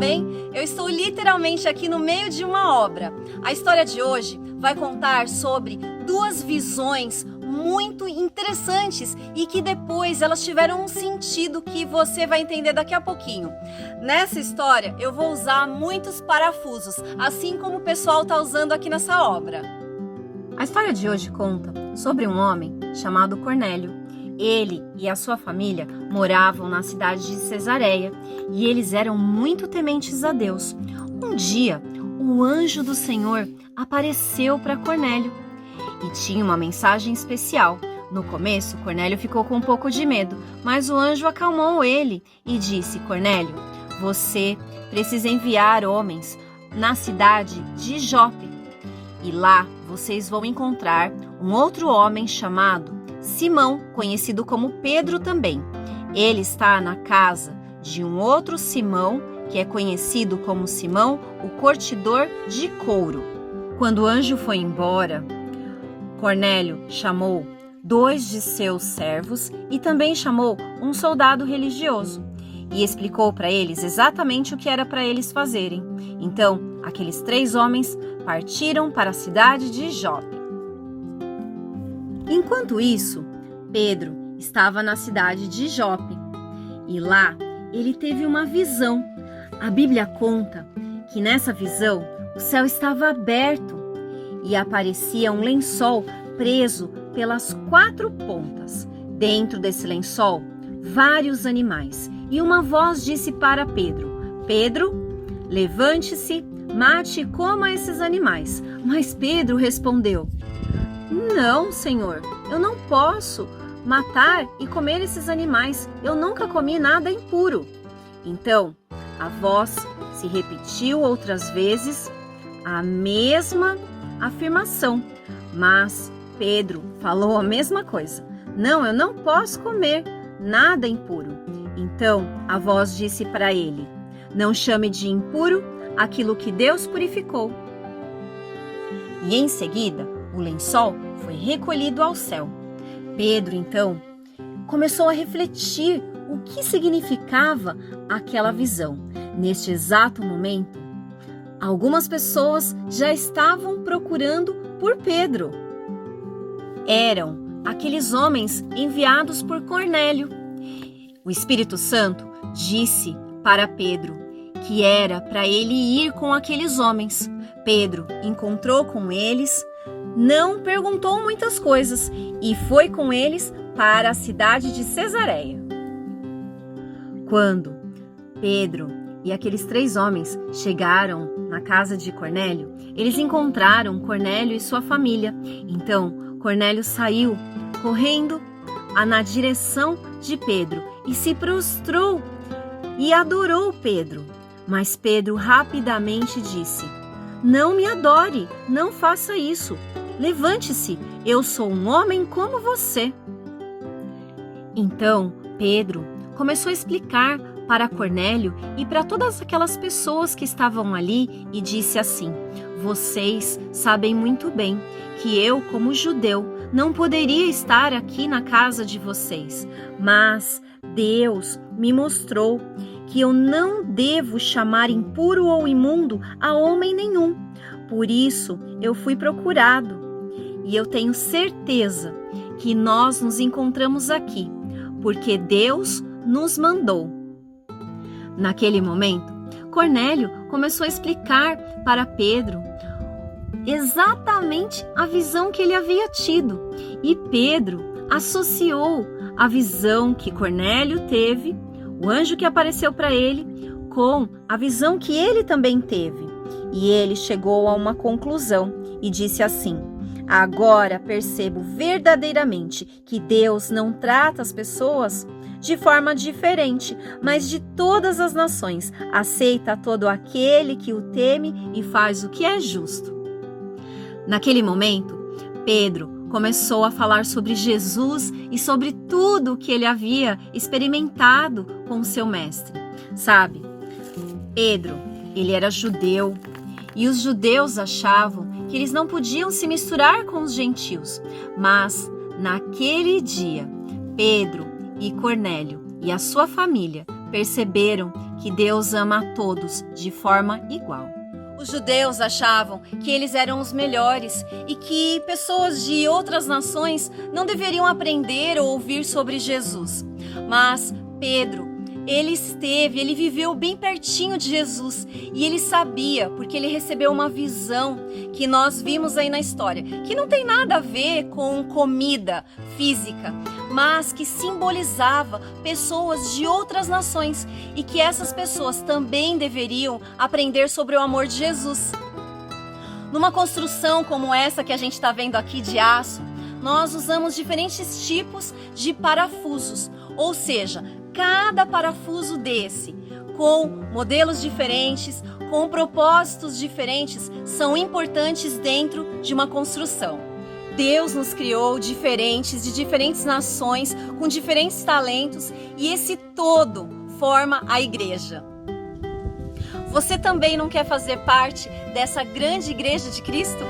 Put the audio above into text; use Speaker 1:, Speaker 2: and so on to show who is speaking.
Speaker 1: bem? Eu estou literalmente aqui no meio de uma obra. A história de hoje vai contar sobre duas visões muito interessantes e que depois elas tiveram um sentido que você vai entender daqui a pouquinho. Nessa história eu vou usar muitos parafusos, assim como o pessoal está usando aqui nessa obra. A história de hoje conta sobre um homem chamado Cornélio. Ele e a sua família moravam na cidade de Cesareia e eles eram muito tementes a Deus. Um dia, o anjo do Senhor apareceu para Cornélio e tinha uma mensagem especial. No começo, Cornélio ficou com um pouco de medo, mas o anjo acalmou ele e disse: Cornélio, você precisa enviar homens na cidade de Jope e lá vocês vão encontrar um outro homem chamado Simão, conhecido como Pedro também. Ele está na casa de um outro Simão, que é conhecido como Simão, o curtidor de couro. Quando o anjo foi embora, Cornélio chamou 2 de seus servos e também chamou um soldado religioso e explicou para eles exatamente o que era para eles fazerem. Então, aqueles 3 homens partiram para a cidade de Jope. Enquanto isso, Pedro estava na cidade de Jope e lá ele teve uma visão. A Bíblia conta que nessa visão o céu estava aberto e aparecia um lençol preso pelas 4 pontas. Dentro desse lençol, vários animais. E uma voz disse para Pedro: Pedro, levante-se, mate e coma esses animais. Mas Pedro respondeu: Não, Senhor, eu não posso matar e comer esses animais. Eu nunca comi nada impuro. Então, a voz se repetiu outras vezes, a mesma afirmação, mas Pedro falou a mesma coisa. Não, eu não posso comer nada impuro. Então, a voz disse para ele: Não chame de impuro aquilo que Deus purificou. E em seguida, o lençol foi recolhido ao céu. Pedro, então, começou a refletir o que significava aquela visão. Neste exato momento, algumas pessoas já estavam procurando por Pedro. Eram aqueles homens enviados por Cornélio. O Espírito Santo disse para Pedro que era para ele ir com aqueles homens. Pedro encontrou com eles, não perguntou muitas coisas e foi com eles para a cidade de Cesareia. Quando Pedro e aqueles 3 homens chegaram na casa de Cornélio, eles encontraram Cornélio e sua família. Então, Cornélio saiu correndo na direção de Pedro e se prostrou e adorou Pedro. Mas Pedro rapidamente disse: Não me adore, não faça isso. Levante-se, eu sou um homem como você. Então, Pedro começou a explicar para Cornélio e para todas aquelas pessoas que estavam ali e disse assim: Vocês sabem muito bem que eu, como judeu, não poderia estar aqui na casa de vocês, mas Deus me mostrou que eu não devo chamar impuro ou imundo a homem nenhum. Por isso, eu fui procurado. E eu tenho certeza que nós nos encontramos aqui, porque Deus nos mandou. Naquele momento, Cornélio começou a explicar para Pedro exatamente a visão que ele havia tido. E Pedro associou a visão que Cornélio teve, o anjo que apareceu para ele, com a visão que ele também teve. E ele chegou a uma conclusão e disse assim: Agora percebo verdadeiramente que Deus não trata as pessoas de forma diferente, mas de todas as nações aceita todo aquele que o teme e faz o que é justo. Naquele momento, Pedro começou a falar sobre Jesus e sobre tudo o que ele havia experimentado com o seu mestre. Sabe, Pedro, ele era judeu e os judeus achavam que eles não podiam se misturar com os gentios. Mas, naquele dia, Pedro e Cornélio e a sua família perceberam que Deus ama a todos de forma igual. Os judeus achavam que eles eram os melhores e que pessoas de outras nações não deveriam aprender ou ouvir sobre Jesus. Mas Pedro, ele viveu bem pertinho de Jesus e ele sabia, porque ele recebeu uma visão que nós vimos aí na história, que não tem nada a ver com comida física, mas que simbolizava pessoas de outras nações e que essas pessoas também deveriam aprender sobre o amor de Jesus. Numa construção como essa que a gente está vendo aqui de aço, nós usamos diferentes tipos de parafusos, ou seja, cada parafuso desse, com modelos diferentes, com propósitos diferentes, são importantes dentro de uma construção. Deus nos criou diferentes, de diferentes nações, com diferentes talentos, e esse todo forma a igreja. Você também não quer fazer parte dessa grande igreja de Cristo?